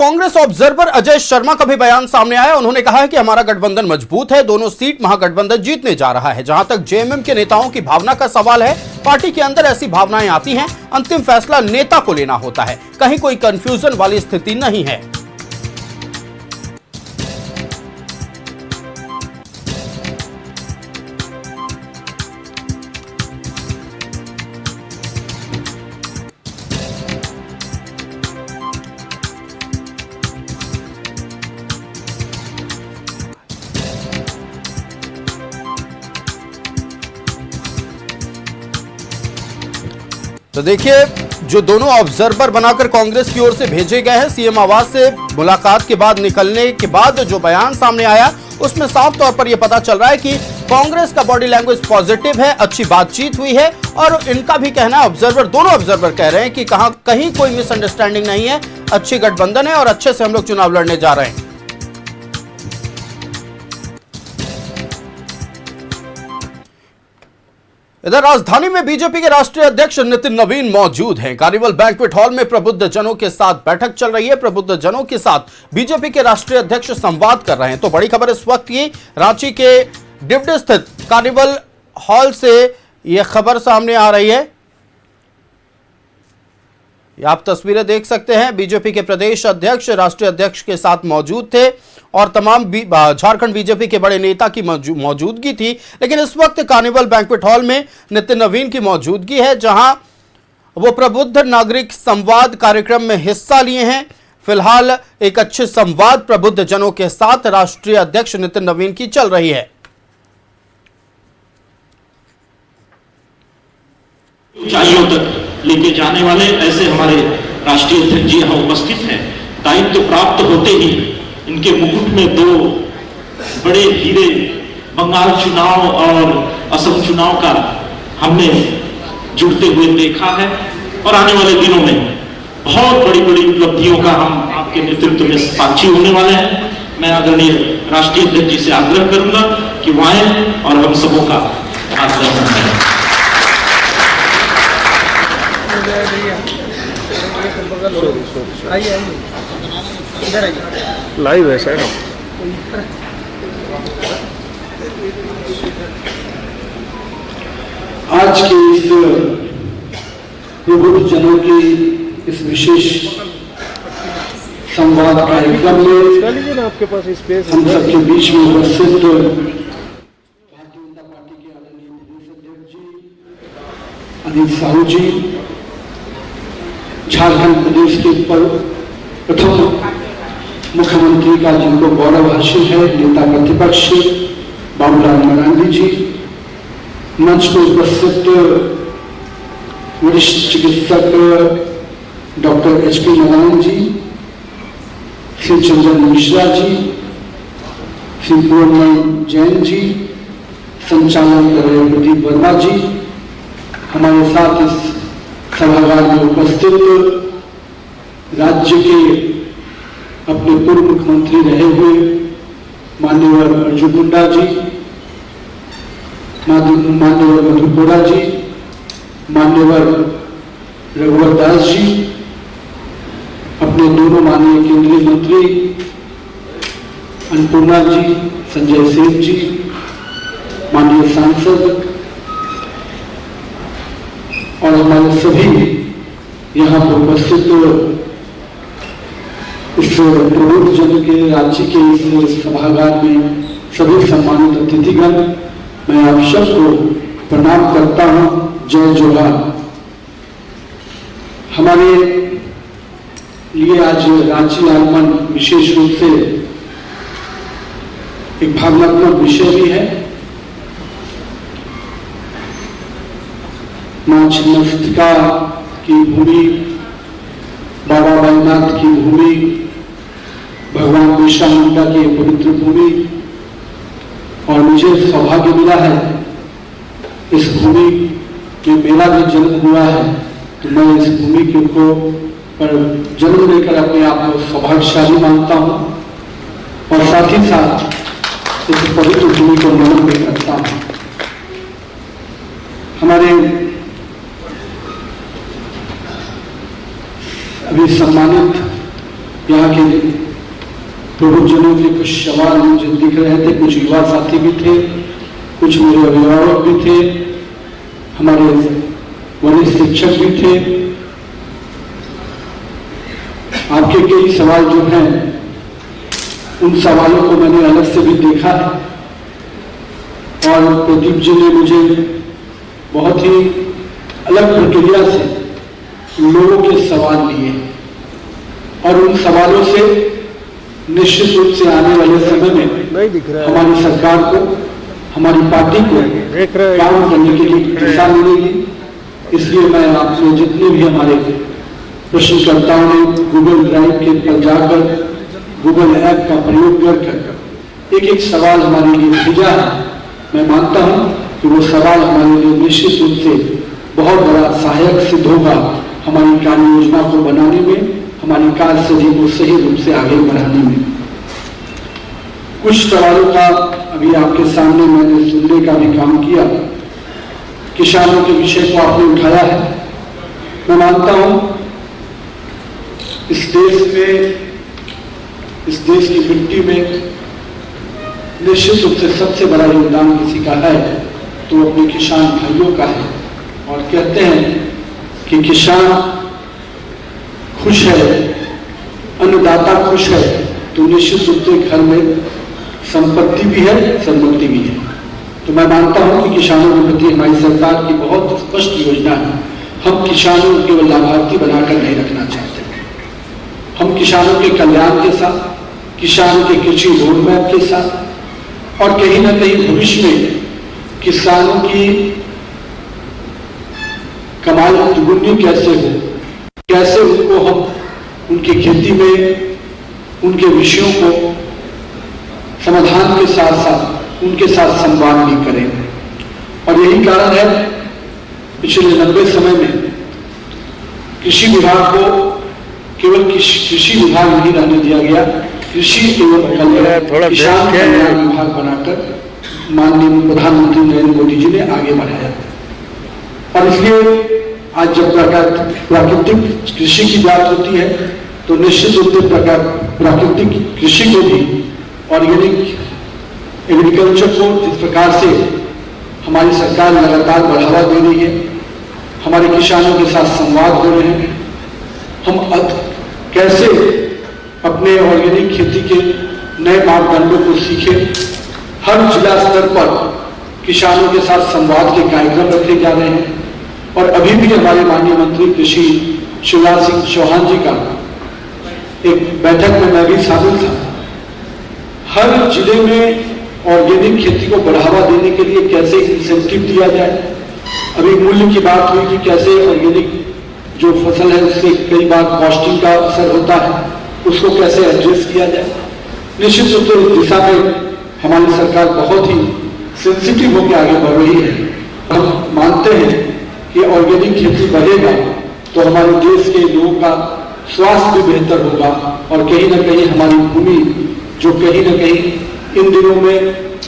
Congress observer Ajay Sharma का भी बयान सामने आया। उन्होंने कहा है कि हमारा गठबंधन मजबूत है, दोनों सीट महागठबंधन जीतने जा रहा है। जहां तक जेएमएम के नेताओं की भावना का सवाल है, पार्टी के अंदर ऐसी भावनाएं आती हैं, अंतिम फैसला नेता को लेना होता है, कहीं कोई कंफ्यूजन वाली स्थिति नहीं है। तो देखिए, जो दोनों ऑब्जर्वर बनाकर कांग्रेस की ओर से भेजे गए हैं, सीएम आवास से मुलाकात के बाद निकलने के बाद जो बयान सामने आया, उसमें साफ तौर पर यह पता चल रहा है कि कांग्रेस का बॉडी लैंग्वेज पॉजिटिव है, अच्छी बातचीत हुई है। और इनका भी कहना है, ऑब्जर्वर दोनों ऑब्जर्वर कह रहे हैं कि कहीं कोई मिसअंडरस्टैंडिंग नहीं है, अच्छी गठबंधन है और अच्छे से हम लोग चुनाव लड़ने जा रहे हैं। इधर राजधानी में बीजेपी के राष्ट्रीय अध्यक्ष नितिन नवीन मौजूद हैं। कार्निवल बैंक्वेट हॉल में प्रबुद्ध जनों के साथ बैठक चल रही है। प्रबुद्ध जनों के साथ बीजेपी के राष्ट्रीय अध्यक्ष संवाद कर रहे हैं। तो बड़ी खबर इस वक्त की रांची के डिप्टी स्थित कार्निवल हॉल से यह खबर सामने आ रही है। आप तस्वीरें देख सकते हैं, बीजेपी के प्रदेश अध्यक्ष राष्ट्रीय अध्यक्ष के साथ मौजूद थे और तमाम झारखंड बीजेपी के बड़े नेता की मौजूदगी थी। लेकिन इस वक्त कार्निवल बैंक्वेट हॉल में नितिन नवीन की मौजूदगी है, जहां वो प्रबुद्ध नागरिक संवाद कार्यक्रम में हिस्सा लिए हैं। फिलहाल एक अच्छे संवाद प्रबुद्ध जनों के साथ राष्ट्रीय अध्यक्ष नितिन नवीन की चल रही है। ऊंचाइयों तक लेके जाने वाले ऐसे हमारे राष्ट्रीय अध्यक्ष जी यहाँ उपस्थित हैं। दायित्व प्राप्त होते ही इनके मुकुट में दो बड़े हीरे, बंगाल चुनाव और असम चुनाव का हमने जुड़ते हुए देखा है और आने वाले दिनों में बहुत बड़ी बड़ी उपलब्धियों का हम आपके नेतृत्व में साक्षी होने वाले हैं। मैं आदरणीय राष्ट्रीय अध्यक्ष जी से आग्रह करूंगा कि वो आए और हम सबों का आग्रह करें। लाइव है सर। आज के इस प्रबुद्ध जनों की इस विशेष संवाद कार्यक्रम में आपके पास स्पेस हम सबके बीच में उपस्थित भारतीय जनता पार्टी के आदरणीय प्रदेश अध्यक्ष जी अनिल साहू जी, झारखंड प्रदेश के प्रथम मुख्यमंत्री का जिनको गौरव हासिल है, नेता प्रतिपक्ष बाबूलाल मरांडी जी, मंच पर उपस्थित वरिष्ठ चिकित्सक डॉक्टर HP नारायण जी, श्री चंदन मिश्रा जी, श्री पूर्णमय जैन जी, संचालन कर रहे प्रदीप वर्मा जी, हमारे साथ इस सभागार में उपस्थित राज्य के अपने पूर्व मुख्यमंत्री रहे हुए माननीय अर्जुन मुंडा जी, माननीय मधु कोड़ा जी, माननीय रघुवर दास जी, अपने दोनों माननीय केंद्रीय मंत्री अन्नपूर्णा जी, संजय सेठ जी, माननीय सांसद और हमारे सभी यहाँ पर उपस्थित इस प्रबुद्ध जन के राज्य के इस सभागार में सभी सम्मानित अतिथिगण, मैं आप सबको प्रणाम करता हूँ। जय जोहार। हमारे लिए आज रांची आगमन विशेष रूप से एक भावनात्मक विषय भी है। मां छिन्नमस्तिका की भूमि, बाबा बैजनाथ की भूमि, भगवान बिरसा मुंडा की पवित्र भूमि, और मुझे सौभाग्य मिला है इस भूमि में मेरा भी जन्म हुआ है, तो मैं इस भूमि के को पर जन्म लेकर अपने आप को सौभाग्यशाली मानता हूँ और साथ ही साथ इस पवित्र भूमि को नमन भी करता हूँ। हमारे अभी सम्मानित यहाँ के प्रबुद्धजनों के कुछ सवाल मुझे दिख रहे थे, कुछ युवा साथी भी थे, कुछ मेरे अभिभावक भी थे, हमारे वरिष्ठ शिक्षक भी थे। आपके कई सवाल जो हैं उन सवालों को मैंने अलग से भी देखा है और प्रदीप जी ने मुझे बहुत ही अलग प्रक्रिया से लोगों के सवाल लिए और उन सवालों से निश्चित रूप से आने वाले समय में हमारी सरकार को, हमारी पार्टी को काम करने के लिए दिशा मिलेगी। इसलिए मैं आपसे जितने भी हमारे प्रश्नकर्ताओं ने गूगल ड्राइव के पर जाकर गूगल ऐप का प्रयोग कर एक एक सवाल हमारे लिए भेजा है, मैं मानता हूं कि वो सवाल हमारे लिए निश्चित रूप से बहुत बड़ा सहायक सिद्ध होगा हमारी कार्य योजना को बनाने में, हमारी कार्यशैली को सही रूप से आगे बढ़ाने में। कुछ सवालों का अभी आपके सामने मैंने सुनने का भी काम किया। किसानों के विषय को आपने उठाया है। मैं मानता हूं इस देश में, इस देश की मिट्टी में निश्चित रूप से सबसे बड़ा योगदान किसी का है तो अपने किसान भाइयों का है। और कहते हैं कि किसान खुश है, अन्नदाता खुश है तो निश्चित रूप से घर में संपत्ति भी है, समृद्धि भी है। तो मैं मानता हूं कि किसानों के प्रति हमारी सरकार की बहुत स्पष्ट योजना है। हम किसानों को केवल लाभार्थी बनाकर नहीं रखना चाहते, हम किसानों के कल्याण के साथ, किसान के कृषि रोडमैप के साथ और कहीं ना कहीं भविष्य में किसानों की कमाई दुगुनी कैसे हो, कैसे उनको हम उनकी खेती में उनके विषयों को समाधान के साथ साथ उनके साथ संवाद भी करें। और यही कारण है पिछले लंबे समय में कृषि विभाग को केवल कृषि विभाग नहीं रहने दिया गया, कृषि एवं किसान कल्याण विभाग बनाकर माननीय प्रधानमंत्री नरेंद्र मोदी जी ने आगे बढ़ाया। और इसलिए आज जब प्राकृतिक कृषि की बात होती है तो निश्चित रूप से प्राकृतिक कृषि को भी, ऑर्गेनिक एग्रीकल्चर को जिस प्रकार से हमारी सरकार लगातार बढ़ावा दे रही है, हमारे किसानों के साथ संवाद हो रहे हैं, हम कैसे अपने ऑर्गेनिक खेती के नए मापदंडों को सीखें। हर जिला स्तर पर किसानों के साथ संवाद के कार्यक्रम रखे जा रहे हैं। और अभी भी हमारे माननीय मंत्री कृषि शिवराज सिंह चौहान जी का एक बैठक में मैं भी शामिल था। हर जिले में ऑर्गेनिक खेती को बढ़ावा देने के लिए कैसे इंसेंटिव दिया जाए। अभी मूल्य की बात हुई कि कैसे ऑर्गेनिक जो फसल है उससे कई बार कॉस्टिंग का असर होता है, उसको कैसे एडजस्ट किया जाए। निश्चित रूप से इस दिशा में हमारी सरकार बहुत ही सेंसिटिव होकर आगे बढ़ रही है। हम मानते हैं कि ऑर्गेनिक खेती बढ़ेगा तो हमारे देश के लोगों का स्वास्थ्य भी बेहतर होगा और कहीं ना कहीं हमारी भूमि जो कहीं ना कहीं इन दिनों में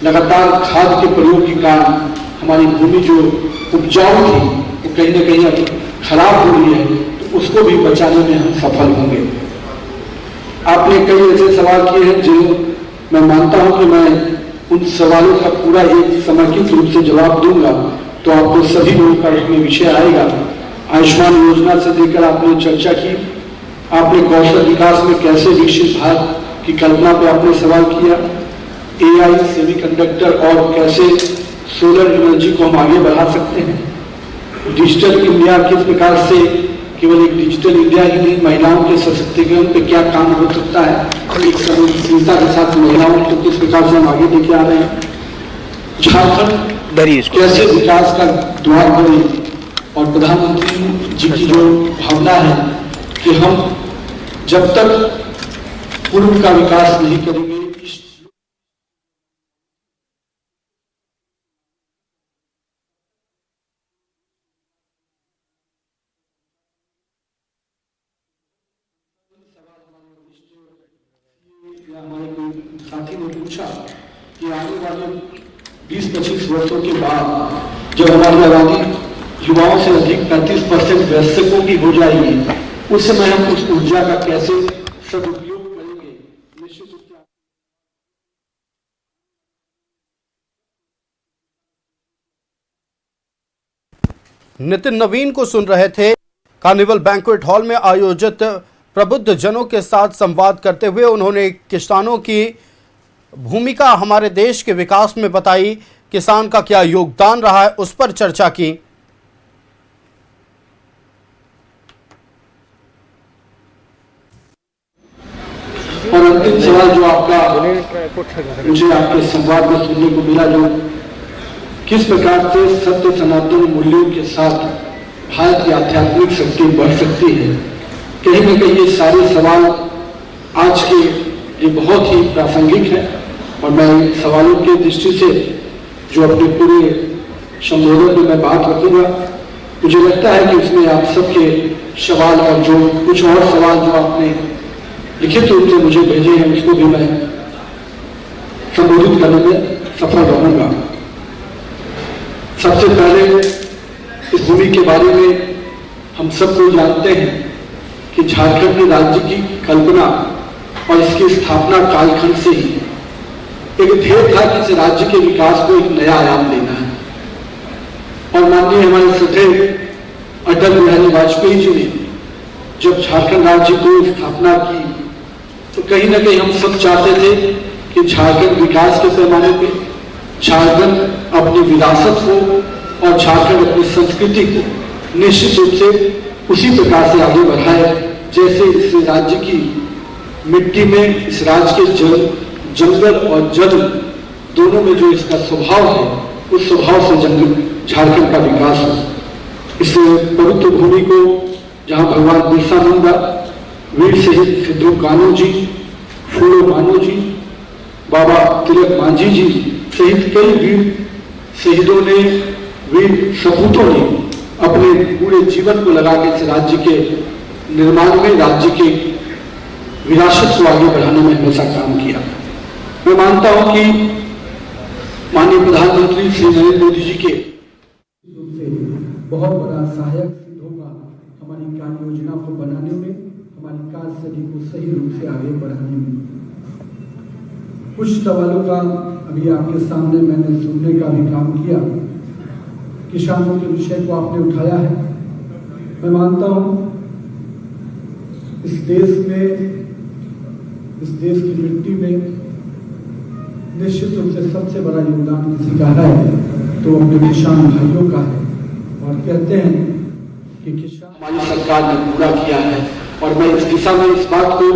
लगातार खाद के प्रयोग के कारण हमारी भूमि जो उपजाऊ थी वो कहीं ना कहीं अब खराब हो रही है, तो उसको भी बचाने में हम सफल होंगे। आपने कई ऐसे सवाल किए हैं जो मैं मानता हूं कि मैं उन सवालों का पूरा एक समेकित रूप से जवाब दूंगा तो आपको सभी लोगों का इसमें विषय आएगा। आयुष्मान योजना से लेकर आपने चर्चा की, आपने कौशल विकास में कैसे विकसित भारत की कल्पना पे आपने सवाल किया, AI सेमीकंडक्टर और कैसे सोलर एनर्जी को हम आगे बढ़ा सकते हैं, डिजिटल इंडिया किस प्रकार से केवल एक डिजिटल इंडिया ही नहीं, महिलाओं के सशक्तिकरण पे क्या काम हो सकता है, एक संवेदनशीलता के साथ महिलाओं को किस प्रकार से हम आगे लेके आ रहे हैं, झारखंड कैसे विकास का द्वार बने। और प्रधानमंत्री जी की जो भावना है कि हम जब तक पूर्व का विकास नहीं करेंगे, हमारे साथी ने पूछा कि आने वाले 20-25 वर्षों के बाद जब हमारी आबादी युवाओं से अधिक 35% वयस्कों की हो जाएगी, उस समय हम उस ऊर्जा का कैसे सदुपयोग निश्चित रूप से नितिन नवीन को सुन रहे थे। कार्निवल बैंक्वेट हॉल में आयोजित प्रबुद्ध जनों के साथ संवाद करते हुए उन्होंने किसानों की भूमिका हमारे देश के विकास में बताई, किसान का क्या योगदान रहा है उस पर चर्चा की। और अंतिम सवाल जो आपका मुझे आपके संवाद में सुनने को मिला, जो किस प्रकार से सत्य सनातन मूल्यों के साथ भारत की आध्यात्मिक शक्ति बढ़ सकती है, कहीं न कहीं ये सारे सवाल आज के ये बहुत ही प्रासंगिक है। और मैं सवालों की दृष्टि से जो अपने पूरे संबोधन में मैं बात रखूंगा, मुझे लगता है कि उसमें आप सबके सवाल और जो कुछ और सवाल जो आपने लिखित रूप से मुझे भेजे हैं उसको भी मैं संबोधित करने में सफल रहूंगा। सबसे पहले इस भूमि के बारे में हम सब लोग जानते हैं कि झारखंड के राज्य की कल्पना और इसकी स्थापना कालखंड से ही एक ध्येय था कि इस राज्य के विकास को एक नया आयाम देना है। और माननीय हमारे श्रद्धेय अटल बिहारी वाजपेयी जी ने जब झारखंड राज्य को स्थापना की तो कहीं ना कहीं हम सब चाहते थे कि झारखंड विकास के पैमाने पे, झारखंड अपनी विरासत को और झारखंड अपनी संस्कृति को निश्चित रूप से उसी प्रकार से आगे बढ़ाए जैसे इस राज्य की मिट्टी में, इस राज्य के जंगल और जल दोनों में जो इसका स्वभाव है, उस स्वभाव से झारखंड का विकास हो। इस पवित्र भूमि को जहां भगवान बिरसा मुंडा, वीर शहीद सिद्धू कान्हू जी, फूलो मानो जी, बाबा तिलक मांझी जी सहित कई वीर शहीदों ने, वीर सपूतों ने अपने पूरे जीवन को लगा के इस राज्य के निर्माण में, राज्य के विरासत को आगे बढ़ाने में हमेशा काम किया। मैं मानता हूं कि माननीय प्रधानमंत्री श्री नरेंद्र मोदी जी के बहुत बड़ा सहायक सिद्ध होगा हमारी कार्य योजना को बनाने में, हमारी कार्यशैली को सही रूप से आगे बढ़ाने में। कुछ सवालों का अभी आपके सामने मैंने सुनने का भी काम किया। किसानों के विषय को आपने उठाया है। मैं मानता हूं इस देश में, इस देश की मिट्टी में निश्चित रूप से सबसे बड़ा योगदान किसी का है तो अपने किसान भाइयों का है। और कहते हैं कि किसान हमारी सरकार ने पूरा किया है। और मैं इस दिशा में इस बात को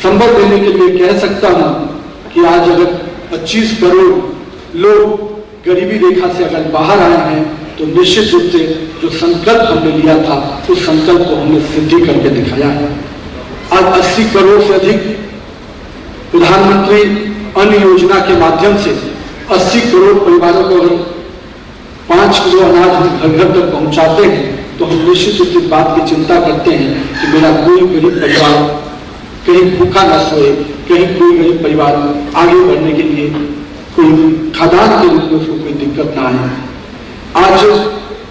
संबल देने के लिए कह सकता हूं कि आज अगर 25 करोड़ लोग गरीबी रेखा से अगर बाहर आए हैं तो निश्चित रूप से जो संकल्प हमने लिया था उस संकल्प को हमने सिद्धि करके दिखाया है। आज 80 करोड़ से अधिक प्रधानमंत्री अन्न योजना के माध्यम से 80 करोड़ परिवारों को अगर 5 किलो अनाज हम घर घर तक पहुंचाते हैं तो हम निश्चित रूप से इस बात की चिंता करते हैं कि मेरा कोई गरीब परिवार कहीं भूखा ना सोए, कहीं कोई गरीब परिवार आगे बढ़ने के लिए कोई खाद्यान्न के रूप में उसको कोई दिक्कत ना आए। आज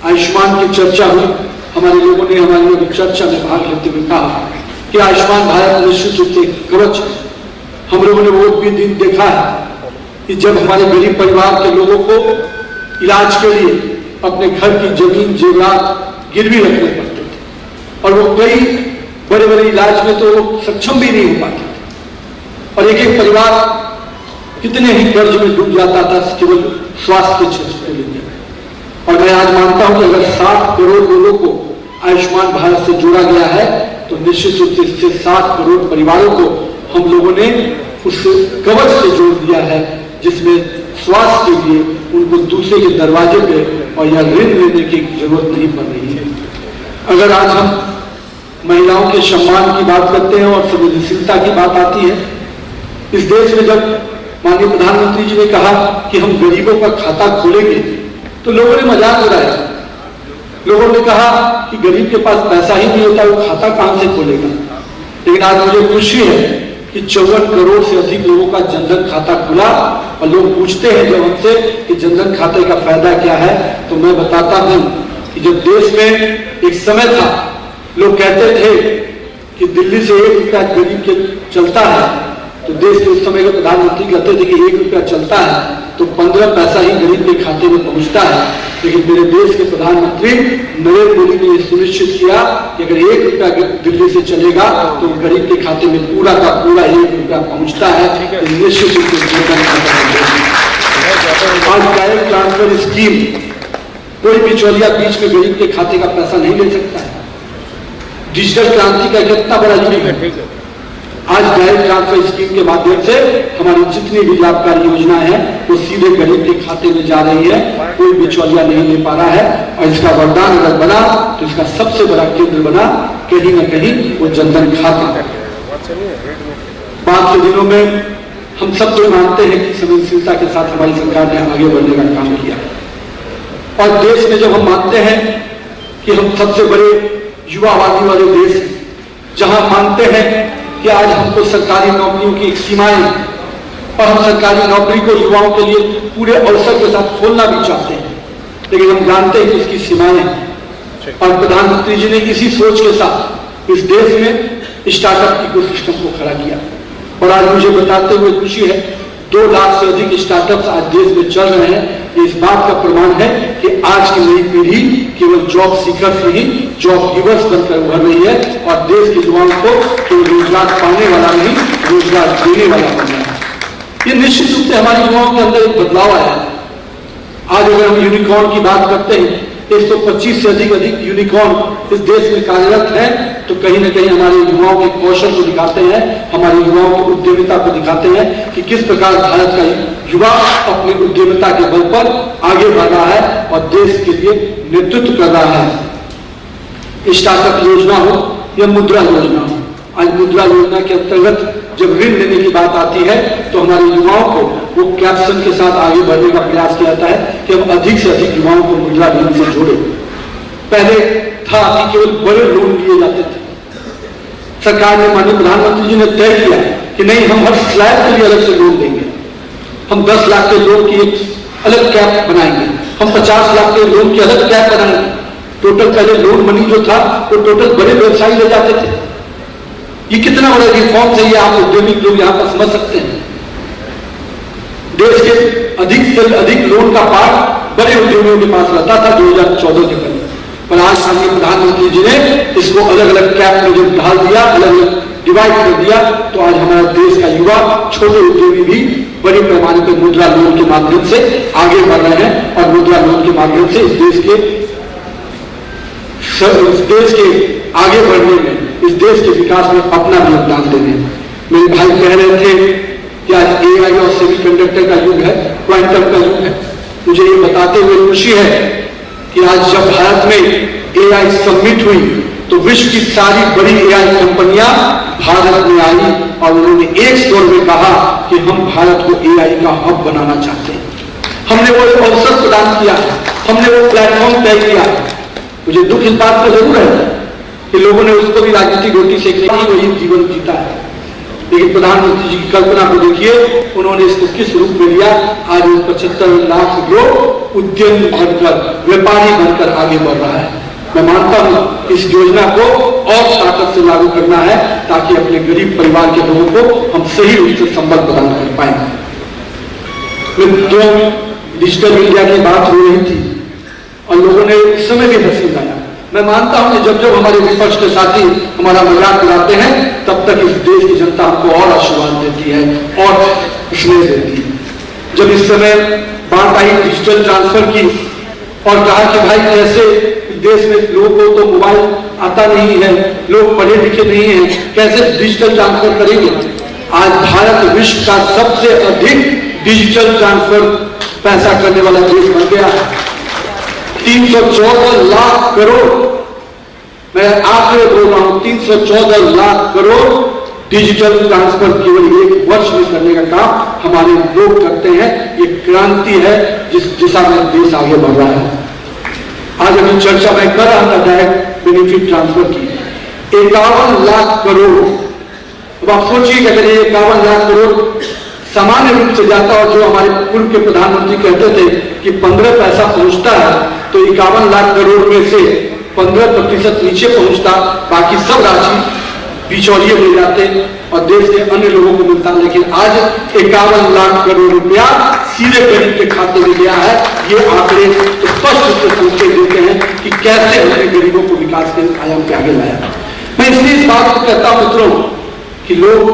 आयुष्मान की चर्चा हुई, हमारे लोगों ने हमारी चर्चा में भाग लेते हुए कहा कि आयुष्मान भारत निश्चित रूप से कवच। हम लोगों ने वो भी दिन देखा है कि जब हमारे गरीब परिवार के लोगों को इलाज के लिए अपने घर की जमीन जेवरात गिरवी रखने पड़ते थे और वो कई बड़े बड़े इलाज में तो सक्षम भी नहीं हो पाते थे और एक एक परिवार कितने ही कर्ज में डूब जाता था केवल स्वास्थ्य के क्षेत्र को लेकर। और मैं आज मानता हूं कि अगर 7 करोड़ लोगों को आयुष्मान भारत से जोड़ा गया है तो निश्चित रूप से इससे 7 करोड़ परिवारों को हम लोगों ने उस कवच से जोड़ दिया है जिसमें स्वास्थ्य के लिए उनको दूसरे के दरवाजे पे और या ऋण लेने की जरूरत नहीं पड़ रही है। अगर आज हम महिलाओं के सम्मान की बात करते हैं और संवेदनशीलता की बात आती है, इस देश में जब माननीय प्रधानमंत्री जी ने कहा कि हम गरीबों का खाता खोलेंगे तो लोगों ने मजाक उड़ाया। लोगों ने कहा कि गरीब के पास पैसा ही नहीं होता, वो खाता कहां से खोलेगा। लेकिन आज मुझे खुशी है कि 54 करोड़ से अधिक लोगों का जनधन खाता खुला और लोग पूछते हैं जब हमसे कि जनधन खाते का फायदा क्या है तो मैं बताता हूं कि जब देश में एक समय था लोग कहते थे कि दिल्ली से 1 रुपया गरीब के चलता है तो देश के उस समय के प्रधानमंत्री कहते थे कि 1 रुपया चलता है तो 15 पैसा ही गरीब के खाते में पहुंचता है। लेकिन मेरे देश के प्रधानमंत्री नरेंद्र मोदी ने यह सुनिश्चित किया कि अगर 1 रुपया दिल्ली से चलेगा तो गरीब के खाते में पूरा का पूरा 1 रुपया पहुंचता है। निश्चित रूप से आज डायरेक्ट ट्रांसफर स्कीम, कोई बिचौलिया बीच में गरीब के खाते का पैसा नहीं ले सकता है। डिजिटल क्रांति का कितना बड़ा युग है। आज डायरेक्ट ट्रांसफर स्कीम के माध्यम से हमारी जितनी भी लाभकारी योजनाएं हैं वो सीधे गरीब के खाते में जा रही है, कोई बिचौलिया नहीं ले पा रहा है। और इसका वरदान अगर बना तो इसका सबसे बड़ा केंद्र बना कहीं न कहीं वो जनधन खाता। बाद के दिनों में हम सब लोग मानते हैं कि संवेदनशीलता के साथ हमारी सरकार ने आगे बढ़ने का काम किया। और देश में जब हम मानते हैं कि हम सबसे बड़े युवा आबादी वाले देश हैं, जहां मानते हैं कि आज हमको सरकारी नौकरियों की एक सीमाएं और हम सरकारी नौकरी को युवाओं के लिए पूरे अवसर के साथ खोलना भी चाहते हैं, लेकिन हम जानते हैं कि उसकी सीमाएं हैं। और प्रधानमंत्री जी ने इसी सोच के साथ इस देश में स्टार्टअप इकोसिस्टम को खड़ा किया। और आज मुझे बताते हुए खुशी है 2 लाख से अधिक स्टार्टअप्स आज देश में चल रहे हैं। ये इस बात का प्रमाण है कि आज की नई पीढ़ी केवल जॉब सीकर्स नहीं, जॉब गिवर्स बनकर उभर रही है और देश के युवाओं को केवल रोजगार पाने वाला नहीं, रोजगार देने वाला बन रहा है। ये निश्चित रूप से हमारे युवाओं के अंदर एक बदलाव आया है। आज अगर हम यूनिकॉर्न की बात करते हैं, 125 से अधिक यूनिकॉर्न इस देश में कार्यरत हैं, तो कहीं न कहीं हमारे युवाओं के कौशल को दिखाते हैं, हमारे युवाओं की उद्यमिता को दिखाते हैं कि किस प्रकार भारत का युवा अपनी उद्यमिता के बल पर आगे बढ़ रहा है और देश के लिए नेतृत्व कर रहा है। स्टार्टअप योजना हो या मुद्रा योजना हो, आज मुद्रा योजना के अंतर्गत जब ऋण लेने की बात आती है तो हमारे युवाओं को वो कैप्शन के साथ आगे बढ़ने का प्रयास किया जाता है कि हम अधिक से अधिक युवाओं को मुद्रा ऋण से जोड़े। पहले था कि केवल बड़े लोन लिए जाते थे। सरकार ने, माननीय प्रधानमंत्री जी ने तय किया कि नहीं, हम हर स्लैब के लिए अलग से लोन देंगे। हम 10 लाख के लोन की एक अलग कैप बनाएंगे, हम 50 लाख के लोन की अलग कैप बनाएंगे। टोटल पहले लोन मनी जो था वो टोटल बड़े व्यवसायी ले जाते थे। ये कितना बड़ा रिफॉर्म है, ये आप उद्यमी लोग यहां पर समझ सकते हैं। देश के अधिक से अधिक लोन का पार्ट बड़े उद्यमियों के पास रहता था 2014 के पहले, पर आज माननीय प्रधानमंत्री जी ने इसको अलग अलग कैप में जब ढाल दिया, अलग अलग डिवाइड कर दिया, तो आज हमारा देश का युवा, छोटे उद्यमी भी बड़े पैमाने पर मुद्रा लोन के माध्यम से आगे बढ़ रहे हैं और मुद्रा लोन के माध्यम से इस देश के आगे बढ़ने में, इस देश के विकास में अपना भी योगदान दे रहे हैं। मेरे भाई कह रहे थे कि आज एआई और सेमीकंडक्टर का युग है, क्वांटम का युग है। मुझे ये बताते हुए खुशी है कि आज जब भारत में एआई समिट हुई तो विश्व की सारी बड़ी एआई कंपनियां भारत में आई और उन्होंने एक स्वर में कहा कि हम भारत को एआई का हब बनाना चाहते हैं। हमने वो अवसर प्रदान किया, हमने वो प्लेटफॉर्म तय किया। मुझे दुख इस बात का जरूर है कि लोगों ने उसको भी राजनीतिक रोटी सेकने की वही जीवन जीता है, लेकिन प्रधानमंत्री जी की कल्पना को देखिए, उन्होंने इसको किस रूप में लिया। आज 75 लाख लोग उद्यमी बनकर, व्यापारी बनकर आगे बढ़ रहा है। मैं मानता हूं इस योजना को और ताकत से लागू करना है ताकि अपने गरीब परिवार के लोगों को हम सही रूप से संबल प्रदान कर पाए। डिजिटल इंडिया की बात हो रही थी और लोगों ने इस समय भी हंसी उड़ाया। मैं मानता हूं कि जब जब हमारे विपक्ष के साथी हमारा मजाक उड़ाते हैं तब तक इस देश की जनता हमको और आशीर्वाद देती है और स्नेह देती है। जब इस समय बात आई डिजिटल ट्रांसफर की और कहा कि भाई कैसे देश में लोगों को तो मोबाइल आता नहीं है, लोग पढ़े लिखे नहीं है, कैसे डिजिटल ट्रांसफर करेंगे। आज भारत विश्व का सबसे अधिक डिजिटल ट्रांसफर पैसा करने वाला देश बन गया है। 314 लाख करोड़, मैं आंकड़े बोल रहा हूं, 314 लाख करोड़ डिजिटल ट्रांसफर केवल 1 वर्ष में करने का काम हमारे लोग करते हैं। ये क्रांति है जिस दिशा में देश आगे बढ़ रहा है। आज अभी चर्चा मैं कर रहा था डायरेक्ट बेनिफिट ट्रांसफर की, 51 लाख करोड़। अब आप सोचिए कि अगर ये 51 लाख करोड़ सामान्य रूप से जाता और जो हमारे पूर्व के प्रधानमंत्री कहते थे कि 15 पैसा पहुंचता है, तो 51 लाख करोड़ में से 15% नीचे पहुंचता, बाकी सब राशि बिचौलिए ले जाते और देश के अन्य लोगों को मिलता, लेकिन आज 51 लाख करोड़ रुपया सीधे गरीब के खाते में गया है। ये आंकड़े तो स्पष्ट रूप से संकेत देते हैं कि कैसे हमने गरीबों को विकास के आयाम के आगे लाया। मैं इसलिए इस बात को कहता हूं मित्रों कि लोग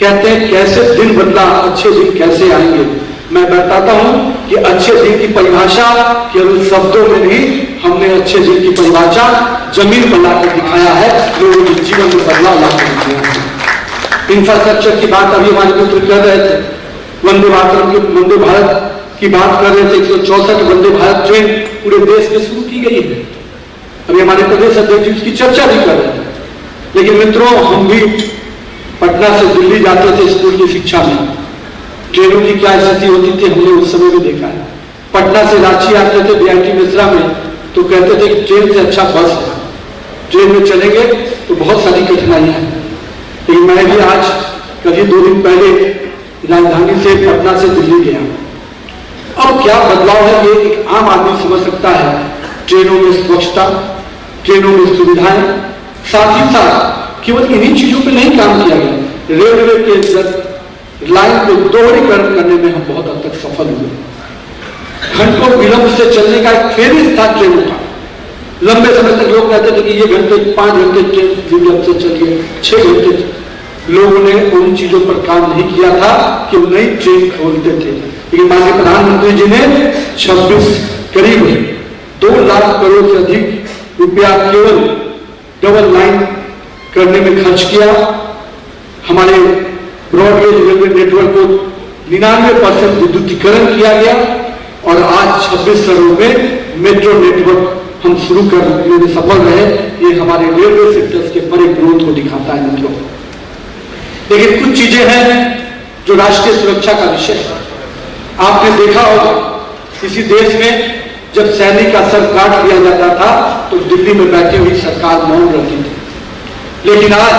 कहते हैं कैसे दिन बदला, अच्छे दिन कैसे आएंगे। मैं बताता हूं कि अच्छे दिन की परिभाषा केवल शब्दों में नहीं, हमने अच्छे दिन की परिभाषा जमीन पर लाकर दिखाया है, लोगों के जीवन में बदलाव लाकर दिखाया है। इंफ्रास्ट्रक्चर की बात अभी हमारे मित्र कर रहे थे, वंदे भारत की बात कर रहे थे। 164 वंदे भारत ट्रेन पूरे देश में शुरू की गई है। अभी हमारे प्रदेश अध्यक्ष उसकी चर्चा भी कर रहे थे। लेकिन मित्रों, हम भी पटना से दिल्ली जाते थे स्कूल की शिक्षा में, ट्रेनों की क्या स्थिति होती थी हमने उस समय भी देखा है। पटना से रांची आते थे बीआईटी मिश्रा में, तो कहते थे कि ट्रेन से अच्छा बस है, ट्रेन में चलेंगे तो बहुत सारी कठिनाइयां हैं। लेकिन मैं भी आज कभी 2 दिन पहले राजधानी से पटना से दिल्ली गया। अब क्या बदलाव है ये एक आम आदमी समझ सकता है। ट्रेनों में स्वच्छता, ट्रेनों में सुविधाएं, साथ ही साथ केवल इन्हीं चीजों पे नहीं काम किया गया, रेलवे के लाइन को दोहरीकरण करने में हम बहुत हद तक सफल हुए। घंटों विलंब से चलने का एक फेरिस था ट्रेनों का। लंबे समय तक लोग कहते थे कि ये घंटे 5 घंटे ट्रेन विलंब से चलिए, 6 घंटे। लोगों ने उन चीजों पर काम नहीं किया था कि नई ट्रेन खोलते थे। लेकिन माननीय प्रधानमंत्री जी ने 26 करीब 2 लाख करोड़ से अधिक रुपया केवल डबल लाइन करने में खर्च किया। हमारे ब्रॉडगेज रेलवे नेटवर्क को 99% विद्युतीकरण किया गया और आज 26 शहरों में मेट्रो नेटवर्क हम शुरू करने में सफल रहे। ये हमारे रेलवे सेक्टर्स के बड़े ग्रोथ को दिखाता है मित्रों। लेकिन कुछ चीजें हैं जो राष्ट्रीय सुरक्षा का विषय है। आपने देखा होगा किसी देश में जब सैनिक का सर काट दिया जाता था तो दिल्ली में बैठी हुई सरकार मौन रहती थी। लेकिन आज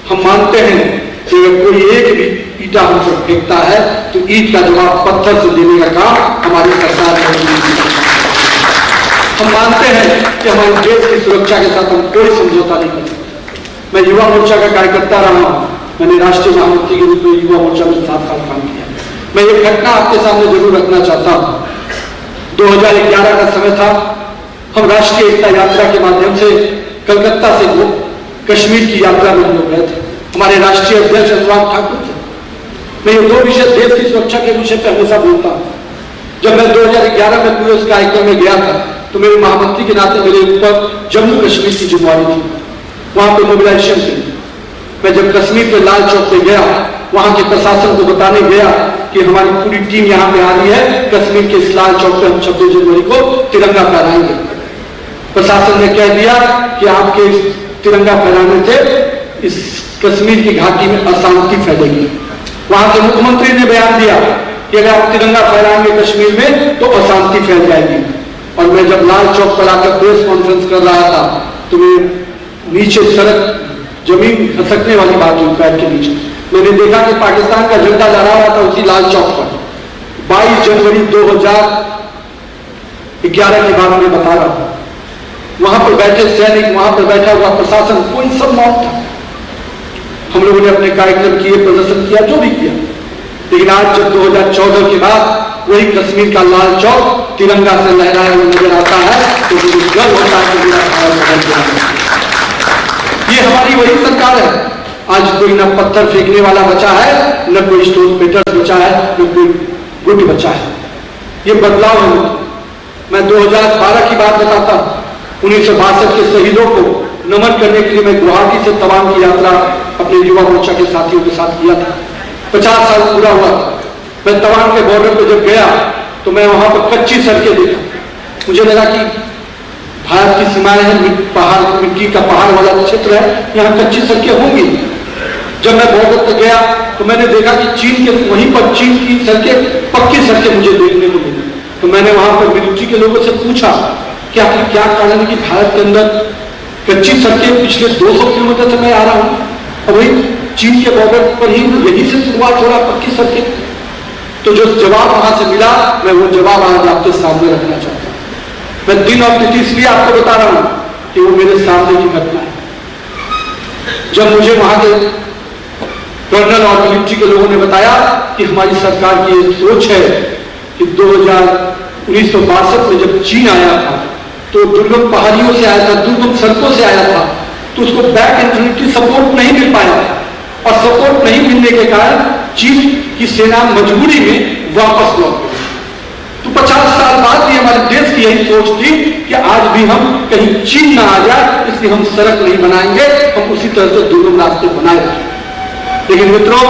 हम मानते हैं कि अगर कोई एक भी ईटा हम पर फेंकता है तो ईट का जवाब पत्थर से देने का काम हमारी सरकार करेगी। हम मानते हैं कि हमारे देश की सुरक्षा के साथ हम कोई समझौता नहीं कर सकते। मैं युवा मोर्चा का कार्यकर्ता रहा हूं, मैंने राष्ट्रीय महामंत्री के रूप में युवा मोर्चा में 7 साल काम किया। मैं ये घटना आपके सामने जरूर रखना चाहता हूं। 2011 का समय था, हम राष्ट्रीय एकता यात्रा के माध्यम से कलकत्ता से कश्मीर की यात्रा में हम लोग गए थे। हमारे राष्ट्रीय अध्यक्ष अनुराग ठाकुर थे। मैं ये 2 विषय देश की सुरक्षा के विषय पर हमेशा बोलता हूं। जब मैं 2011 में पूरे उस कार्यक्रम में गया था तो मेरे महामंत्री के नाते मेरे ऊपर जम्मू कश्मीर की जिम्मेदारी थी, वहां पे मोबिलाइजेशन थी। मैं जब कश्मीर के लाल चौक पे गया, वहां के प्रशासन को बताने गया कि हमारी पूरी टीम यहाँ पे आ रही है, कश्मीर के इस लाल चौक पे हम 26 जनवरी को तिरंगा फहराएंगे। प्रशासन ने कह दिया कि आपके तिरंगा फहराने से इस कश्मीर की घाटी में अशांति फैलेगी। वहां के मुख्यमंत्री ने बयान दिया कि अगर आप तिरंगा फहराएंगे कश्मीर में तो अशांति फैल जाएगी। और मैं जब लाल चौक पर आकर प्रेस कॉन्फ्रेंस कर रहा था तो मैं नीचे सड़क जमीन खसकने वाली बात हुई पैर के नीचे। मैंने देखा कि पाकिस्तान का झंडा लहरा रहा था उसी लाल चौक पर। 22 जनवरी 2011 की बात मैं बता रहा हूं। वहां पर बैठे सैनिक, वहां पर बैठा हुआ प्रशासन, कोई सब मौन था। हम लोगों ने अपने कार्यक्रम किए, प्रदर्शन किया, जो भी किया। लेकिन आज जब 2014 के बाद वही कश्मीर का लाल चौक तिरंगा से लहराया हुआ नजर आता है तो मुझे गर्व होता है कि मेरा भारत बदल गया है। ये हमारी वही सरकार है। आज कोई न पत्थर फेंकने वाला बचा है, न कोई स्टोन पेटर्स बचा है, न कोई गुट बचा है। ये बदलाव है। मैं 2012 की बात बताता हूं। 1962 के शहीदों को नमन करने के लिए मैं गुवाहाटी से तवांग की यात्रा अपने युवा मोर्चा के साथियों के साथ किया था। 50 साल पूरा हुआ। मैं तवांग के बॉर्डर पर जब गया तो मैं वहां पर कच्ची सड़कें देखा। मुझे लगा कि भारत की सीमाएं हैं, पहाड़, मिट्टी का पहाड़ वाला क्षेत्र है, यहाँ कच्ची सड़कें होंगी। जब मैं बॉर्डर पर गया तो मैंने देखा कि चीन के वहीं पर चीन की सड़कें, पक्की सड़कें मुझे देखने को मिली। तो मैंने वहां पर मिलिट्री के लोगों से पूछा कि आखिर क्या कारण है कि भारत के अंदर कच्ची सड़कें पिछले 200 किलोमीटर से मैं आ रहा हूं और वही चीन के बॉर्डर पर ही यही से शुरुआत हो रहा पक्की सड़कें। तो जो जवाब वहां से मिला मैं वो जवाब आज आपके सामने रखना चाहता हूं। मैं दिन और तिथि इसलिए आपको बता रहा हूं कि वो मेरे सामने की घटना है। जब मुझे वहां के कर्नल और मिलिट्री के लोगों ने बताया कि हमारी सरकार की ये सोच है कि 1962 में जब चीन आया था तो दुर्गम पहाड़ियों से आया था, दुर्गम सड़कों से आया था, तो उसको बैक इन्फेंट्री सपोर्ट नहीं मिल पाया और सपोर्ट नहीं मिलने के कारण चीन की सेना मजबूरी में वापस लौट गई। तो 50 साल बाद भी हमारे देश की यही सोच थी कि आज भी हम कहीं चीन ना आ जाए, इसलिए हम सड़क नहीं बनाएंगे, हम उसी तरह से दुर्गम रास्ते बनाए। लेकिन मित्रों,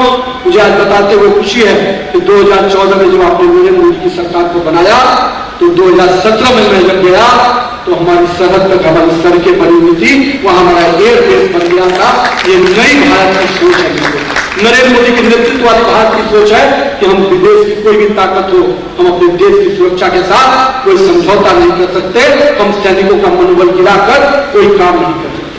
मुझे आज बताते हुए खुशी है कि 2014 में जब आपने नरेंद्र मोदी की सरकार को बनाया तो 2017 में मैं जब गया तो हमारी सरहद तक हमारी सड़कें बनी हुई थी, वहां हमारा एयरबेस बन गया था। ये नई भारत की सोच है। नरेंद्र मोदी के नेतृत्व वाली भारत की सोच है कि हम विदेश की कोई भी ताकत हो, हम अपने देश की सुरक्षा के साथ कोई समझौता नहीं कर सकते, हम सैनिकों का मनोबल गिराकर कोई काम नहीं कर सकते।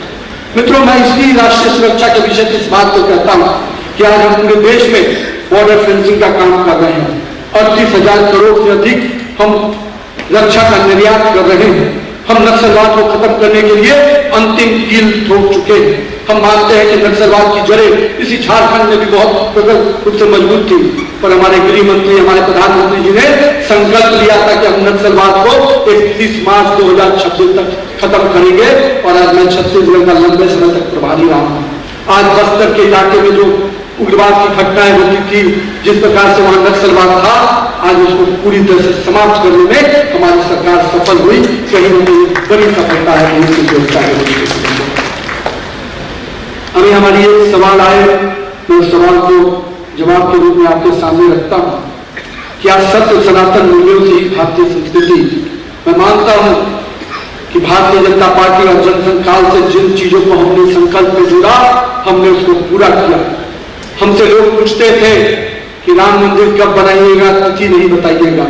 मित्रों, मैं इसलिए राष्ट्रीय सुरक्षा के विषय इस बात को कहता हूं कि आज हम पूरे देश में बॉर्डर फेंसिंग का काम कर रहे हैं। 38,000 करोड़ से अधिक हम रक्षा का निर्यात कर रहे हैं। हम नक्सलवाद को खत्म करने के लिए अंतिम कील ठोक चुके हैं। हम मानते हैं कि नक्सलवाद की जड़ें इसी झारखंड में भी बहुत प्रबल रूप से मजबूत थी, पर हमारे गृह मंत्री, हमारे प्रधानमंत्री जी ने संकल्प लिया था कि हम नक्सलवाद को 31 मार्च 2026 तक खत्म करेंगे और आज मैं छत्तीसगढ़ का लंबे समय तक प्रभारी रहा हूं। आज बस्तर के इलाके में जो उग्रवाद की घटनाएं होती थी, जिस प्रकार से वहां नक्सलवाद था, आज उसको पूरी तरह से समाप्त करने में हमारी सरकार सफल हुई। कहीं न कहीं बड़ी सफलता है। अभी हमारी एक सवाल आए, मैं उस सवाल को जवाब के रूप में आपके सामने रखता हूं। क्या सत्य सनातन मूल्यों से ही भारतीय संस्कृति? मैं मानता हूं कि भारतीय जनता पार्टी और जनसंघ काल से जिन चीजों को हमने संकल्प में जुड़ा, हमने उसको पूरा किया। हमसे लोग पूछते थे कि राम मंदिर कब बनाइएगा, तिथि नहीं बताइएगा।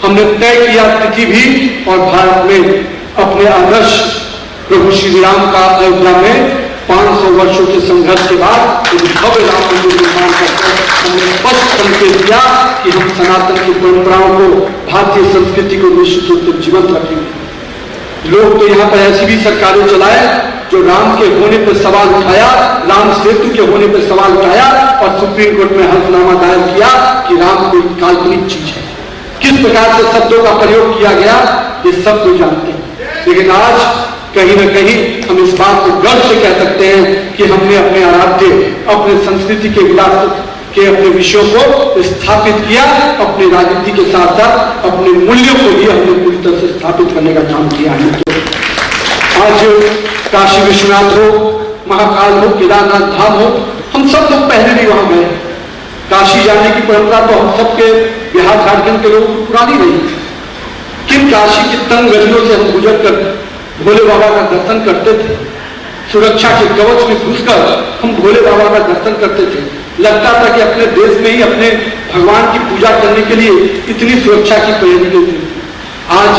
हमने तय किया तिथि भी, और भारत में अपने आदर्श प्रभु श्री राम का अयोध्या में 500 वर्षों के संघर्ष के बाद एक भव्य राम मंदिर निर्माण करके हमने स्पष्ट संकेत दिया कि हम सनातन की परंपराओं को, भारतीय संस्कृति को निश्चित रूप से जीवंत रखेंगे। लोग तो यहाँ पर ऐसी भी सरकारें चलाए जो राम के होने पर सवाल उठाया, राम सेतु के होने पर सवाल उठाया और सुप्रीम कोर्ट में हल्फनामा दायर किया कि राम कोई काल्पनिक चीज है। किस प्रकार से शब्दों का प्रयोग किया गया ये सब कोई जानते हैं। लेकिन आज कहीं न कहीं हम इस बात को गर्व से कह सकते हैं कि हमने अपने आराध्य, अपने संस्कृति के विरासत के अपने विषयों को स्थापित किया, अपनी राजनीति के साथ साथ अपने मूल्यों को भी हमने पूरी तरह से स्थापित करने का काम किया है। तो आज काशी विश्वनाथ हो, महाकाल हो, केदारनाथ धाम हो, हम सब लोग पहले भी वहां गए। काशी जाने की परंपरा तो हम सबके बिहार झारखंड के लोगों को पुरानी नहीं, किन काशी की तंग गलियों से हम गुजर कर भोले बाबा का दर्शन करते थे। सुरक्षा के कवच में घुसकर हम भोले बाबा का दर्शन करते थे। लगता था कि अपने देश में ही अपने भगवान की पूजा करने के लिए इतनी सुरक्षा की तैयारी की थी। आज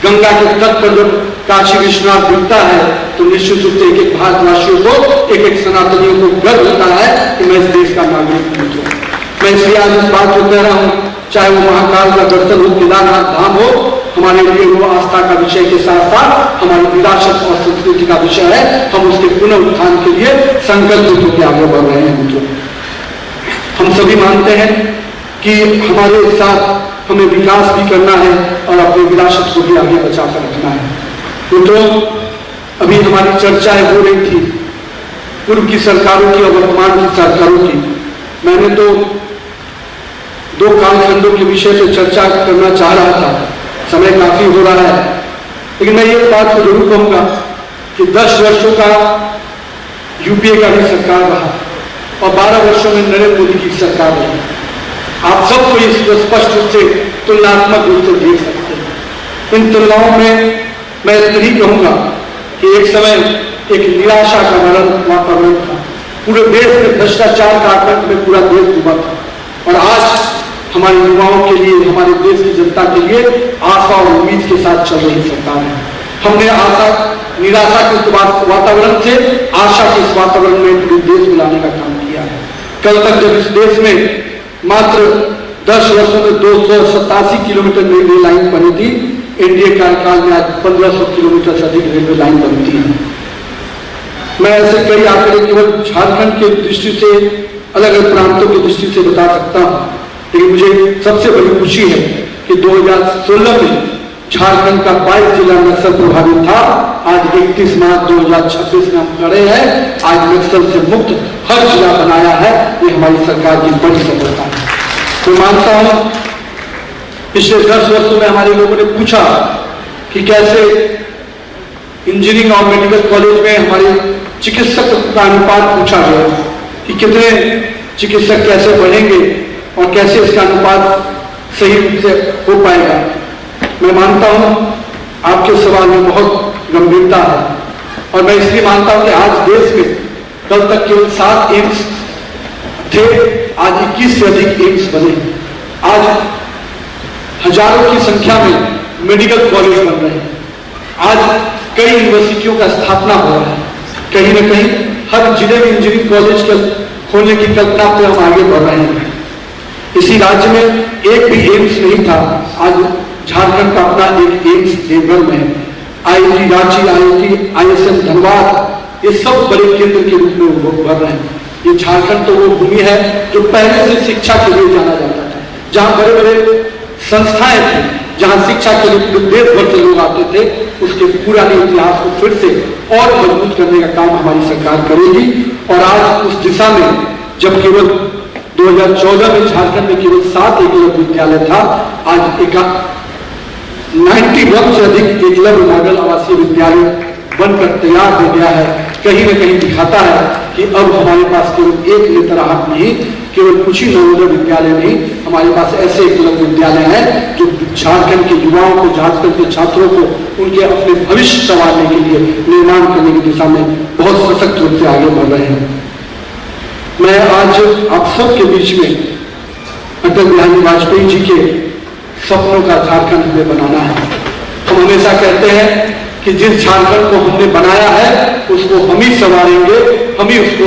गंगा के तट पर जब काशी विश्वनाथ दिखता है तो निश्चित रूप से एक भारतवासियों को, एक सनातनियों को गर्व होता है कि मैं इस देश का नागरिक हूं। मैं इसलिए आज इस बात को कह रहा हूं, चाहे वो महाकाल का दर्शन हो, केदारनाथ धाम हो, हमारे लिए वो आस्था का विषय के साथ साथ हमारी विरासत और संस्कृति का विषय है। हम उसके पुनः उत्थान के लिए संकल्पित होकर आगे बढ़ रहे हैं। मित्रों, हम सभी मानते हैं कि हमारे साथ हमें विकास भी करना है और अपनी विरासत को भी आगे बचा कर रखना है। मित्रों, अभी हमारी चर्चाएं हो रही थी पूर्व की सरकारों की और वर्तमान की सरकारों की। मैंने तो 2 कालखंडों के विषय पे चर्चा करना चाह रहा था, समय काफी हो रहा है, लेकिन मैं ये बात को जरूर कहूंगा कि 10 वर्षों का यूपीए का भी सरकार रहा और 12 वर्षों में नरेंद्र मोदी की सरकार रही। आप सबको इसको स्पष्ट रूप से तुलनात्मक रूप से देख सकते हैं। इन तुलनाओं में मैं इतना ही कहूंगा कि एक समय एक निराशा का वातावरण था। पूरे देश में भ्रष्टाचार का आतंक में पूरा देश डूबा था और आज हमारे युवाओं के लिए, हमारे देश की जनता के लिए आशा और उम्मीद के साथ चल रही सरकार है। हमने आशा, निराशा के वातावरण से आशा के इस वातावरण में पूरे देश में लाने का काम किया है। कल तक जब इस देश में मात्र 10 वर्षों में 287 किलोमीटर रेलवे लाइन बनी थी, एनडीए कार्यकाल में आज 1500 किलोमीटर से अधिक रेलवे लाइन बनती है। मैं ऐसे कई आंकड़े केवल झारखंड के दृष्टि से अलग अलग प्रांतों की दृष्टि से बता सकता हूं, लेकिन मुझे सबसे बड़ी खुशी है कि 2016 में झारखंड का 22 जिला नक्सल प्रभावित था। आज 31 मार्च 2026 में हम खड़े हैं, आज नक्सल से मुक्त हर जिला बनाया है। ये हमारी सरकार की बड़ी सफलता है। तो मानता हूं पिछले 10 वर्षों में हमारे लोगों ने पूछा कि कैसे इंजीनियरिंग और मेडिकल कॉलेज में हमारे चिकित्सक का अनुपात पूछा गया कि कितने चिकित्सक कैसे बढ़ेंगे और कैसे इसका अनुपात सही रूप से हो पाएगा। मैं मानता हूं आपके सवाल में बहुत गंभीरता है और मैं इसलिए मानता हूं कि आज देश में कल तक केवल 7 एम्स थे, आज 21 से अधिक एम्स बने। आज हजारों की संख्या में मेडिकल कॉलेज बन रहे हैं। आज कई यूनिवर्सिटियों का स्थापना हो रहा है। कहीं न कहीं हर जिले में इंजीनियरिंग कॉलेज खोलने की कल्पना पे हम आगे बढ़ रहे हैं। इसी राज्य में एक भी एम्स नहीं था, आज झारखंड का अपना एक एम्स देवघर में, IIT Ranchi, IIT ISM Dhanbad, ये सब बड़े केंद्र के रूप में उभर रहे हैं। ये झारखंड तो वो भूमि है जो पहले से शिक्षा के लिए जाना जाता था, जहाँ बड़े बड़े संस्थाएं थी, जहाँ शिक्षा के लिए देश भर से लोग आते थे। उसके पुराने इतिहास को फिर से और मजबूत करने का काम हमारी सरकार करेगी। और आज उस दिशा में जब केवल 2014 में झारखंड में केवल 7 एकलव्य विद्यालय था, आज 91 से अधिक एकलव्य मॉडल आवासीय विद्यालय बनकर तैयार हो गया है। कहीं न कहीं दिखाता है कि अब हमारे पास केवल एक नेतराहट नहीं, केवल कुछ ही नवोदय विद्यालय नहीं, हमारे पास ऐसे एकलव्य विद्यालय हैं जो झारखंड के युवाओं को, झारखंड के छात्रों को उनके अपने भविष्य संवारने के लिए, निर्माण करने की दिशा में बहुत सशक्त रूप से आगे बढ़ रहे हैं। मैं आज आप सबके बीच में अटल बिहारी वाजपेयी जी के सपनों का झारखंड हमें बनाना है। हम हमेशा कहते हैं कि जिस झारखंड को हमने बनाया है उसको हम ही संवारेंगे, हम ही उसको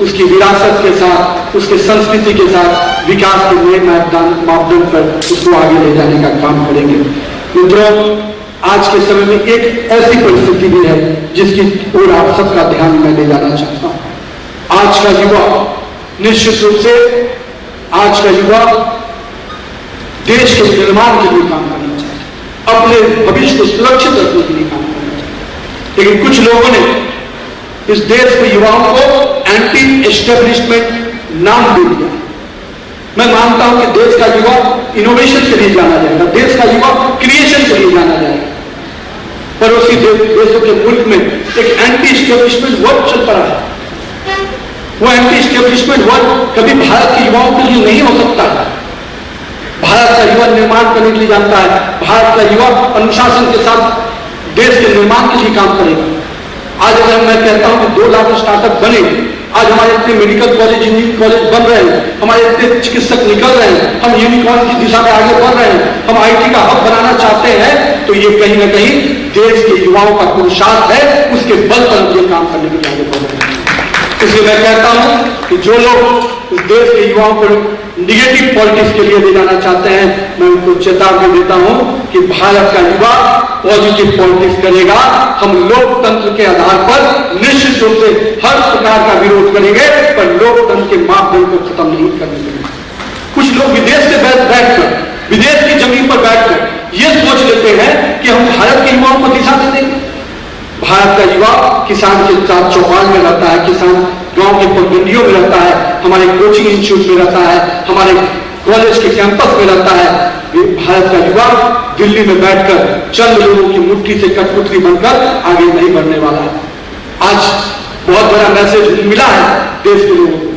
उसकी विरासत के साथ, उसके संस्कृति के साथ विकास के नए मापदंड पर उसको आगे ले जाने का काम करेंगे। मित्रों, आज के समय में एक ऐसी परिस्थिति भी है जिसकी ओर आप सबका ध्यान मैं ले जाना चाहता हूं। आज का युवा निश्चित रूप से, आज का युवा देश के निर्माण के लिए काम करना चाहिए, अपने भविष्य को सुरक्षित रखने के लिए काम करना चाहिए। लेकिन कुछ लोगों ने इस देश के युवाओं को एंटी एस्टेब्लिशमेंट नाम दे दिया। मैं मानता हूं कि देश का युवा इनोवेशन के लिए जाना जाएगा, देश का युवा क्रिएशन के लिए जाना जाएगा। पड़ोसी देशों के मुल्क में एक एंटी एस्टेब्लिशमेंट वर्क चल पड़ा है। वो एंटी एस्टेब्लिशमेंट वर्क कभी भारत के युवाओं के लिए नहीं हो सकता है। भारत का युवा निर्माण करने के लिए जानता है, भारत का युवा अनुशासन के साथ देश के निर्माण के लिए काम करेगा। आज अगर मैं कहता हूं कि 2 लाख स्टार्टअप बने, आज हमारे इतने मेडिकल कॉलेज, इंजीनियरिंग कॉलेज बन रहे हैं, हमारे इतने चिकित्सक निकल रहे हैं, हम यूनिकॉर्न की दिशा में आगे बढ़ रहे हैं, हम IT का हब बनाना चाहते हैं, तो ये कहीं ना कहीं देश के युवाओं का पुरुषार्थ है, उसके बल पर ये काम करने के लिए आगे बढ़ रहे हैं। इसलिए मैं कहता हूं कि जो लोग इस देश के युवाओं को निगेटिव पॉलिटिक्स के लिए ले जाना चाहते हैं, मैं उनको चेतावनी देता हूं कि भारत का युवा पॉजिटिव पॉलिटिक्स करेगा। हम लोकतंत्र के आधार पर निश्चित रूप से हर प्रकार का विरोध करेंगे, पर लोकतंत्र के मापदंड को खत्म नहीं करने देंगे। कुछ लोग विदेश से बैठकर, विदेश की जमीन पर बैठकर ये सोच लेते हैं कि हम भारत के युवाओं को दिशा दे देंगे। भारत का युवा किसान के साथ चौपाल में रहता है, किसान गांव के पगडंडियों में रहता है, हमारे कोचिंग इंस्टीट्यूट में रहता है, हमारे कॉलेज के कैंपस में रहता है। भारत का युवा दिल्ली में बैठकर चंद लोगों की मुट्ठी से कठपुतली बनकर आगे नहीं बढ़ने वाला है। आज बहुत बड़ा मैसेज मिला है देश के लोगों को।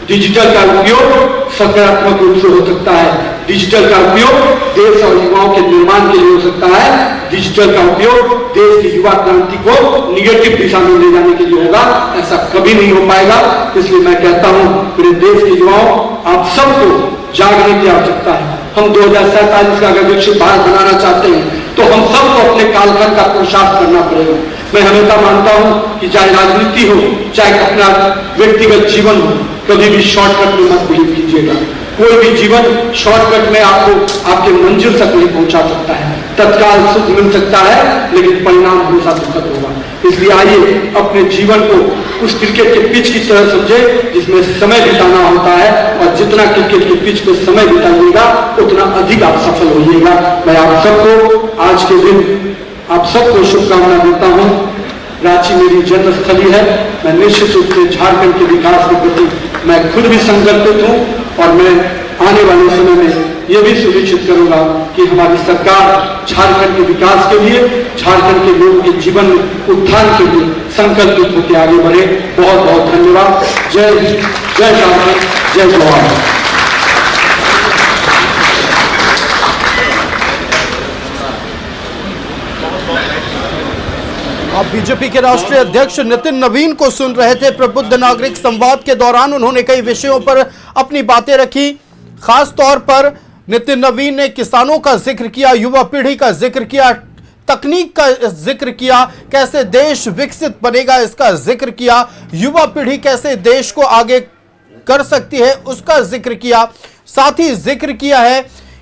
डिजिटल का उपयोग सकारात्मक रूप से हो सकता है, डिजिटल का उपयोग देश और युवाओं के निर्माण के लिए हो सकता है, डिजिटल का उपयोग देश की युवा क्रांति को निगेटिव दिशा में ले जाने के लिए होगा। ऐसा कभी नहीं हो पाएगा। इसलिए मैं कहता हूं पूरे देश के युवाओं, आप सबको जागने की आवश्यकता है। हम 2047 का अगर विकसित भारत बनाना चाहते हैं तो हम सबको अपने कालखंड का पुरुषार्थ करना पड़ेगा। मैं हमेशा मानता हूं कि चाहे राजनीति हो, चाहे अपना व्यक्तिगत जीवन हो, कभी भी शॉर्टकट में मत बिलीव कीजिएगा। कोई भी जीवन शॉर्टकट में आपको आपके मंजिल तक नहीं पहुंचा सकता है। तत्काल सुख मिल सकता है, लेकिन परिणाम हमेशा दुखद होगा। इसलिए आइए अपने जीवन को उस क्रिकेट के पिच की तरह समझे जिसमें समय बिताना होता है, और जितना क्रिकेट के पिच पे समय बिताइएगा उतना अधिक आप सफल होइएगा। मैं आप सबको आज के दिन आप सबको शुभकामना देता हूं। रांची मेरी जन्मस्थली है। मैं निश्चित रूप से झारखंड के विकास के प्रति मैं खुद भी संकल्पित हूं, और मैं आने वाले समय में यह भी सुनिश्चित करूंगा कि हमारी सरकार झारखंड के विकास के लिए, झारखंड के लोगों के जीवन में उत्थान के लिए संकल्पित होकर आगे बढ़े। बहुत बहुत धन्यवाद। जय हिंद, जय झारखंड, जय जवाहर। आप बीजेपी के राष्ट्रीय अध्यक्ष नितिन नवीन को सुन रहे थे। प्रबुद्ध नागरिक संवाद के दौरान उन्होंने कई विषयों पर अपनी बातें रखी। खास तौर पर नितिन नवीन ने किसानों का जिक्र किया, युवा पीढ़ी का जिक्र किया, तकनीक का जिक्र किया, कैसे देश विकसित बनेगा इसका जिक्र किया, युवा पीढ़ी कैसे देश को आगे कर सकती है उसका जिक्र किया। साथ ही जिक्र किया है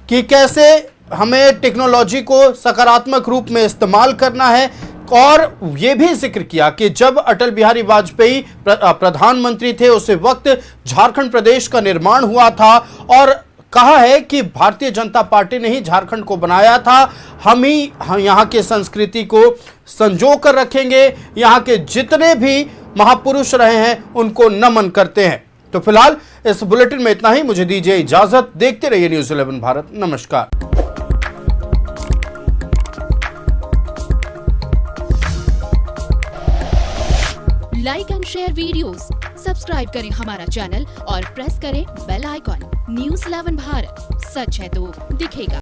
कि कैसे हमें टेक्नोलॉजी को सकारात्मक रूप में इस्तेमाल करना है, और यह भी जिक्र किया कि जब अटल बिहारी वाजपेयी प्रधानमंत्री थे उस वक्त झारखंड प्रदेश का निर्माण हुआ था, और कहा है कि भारतीय जनता पार्टी ने ही झारखंड को बनाया था। हम यहाँ के संस्कृति को संजो कर रखेंगे, यहाँ के जितने भी महापुरुष रहे हैं उनको नमन करते हैं। तो फिलहाल इस बुलेटिन में इतना ही। मुझे दीजिए इजाजत। देखते रहिए न्यूज़ 11 भारत। नमस्कार। Like and share videos, subscribe करें हमारा चैनल और प्रेस करें बेल आइकॉन। न्यूज़ 11 भारत, सच है तो दिखेगा।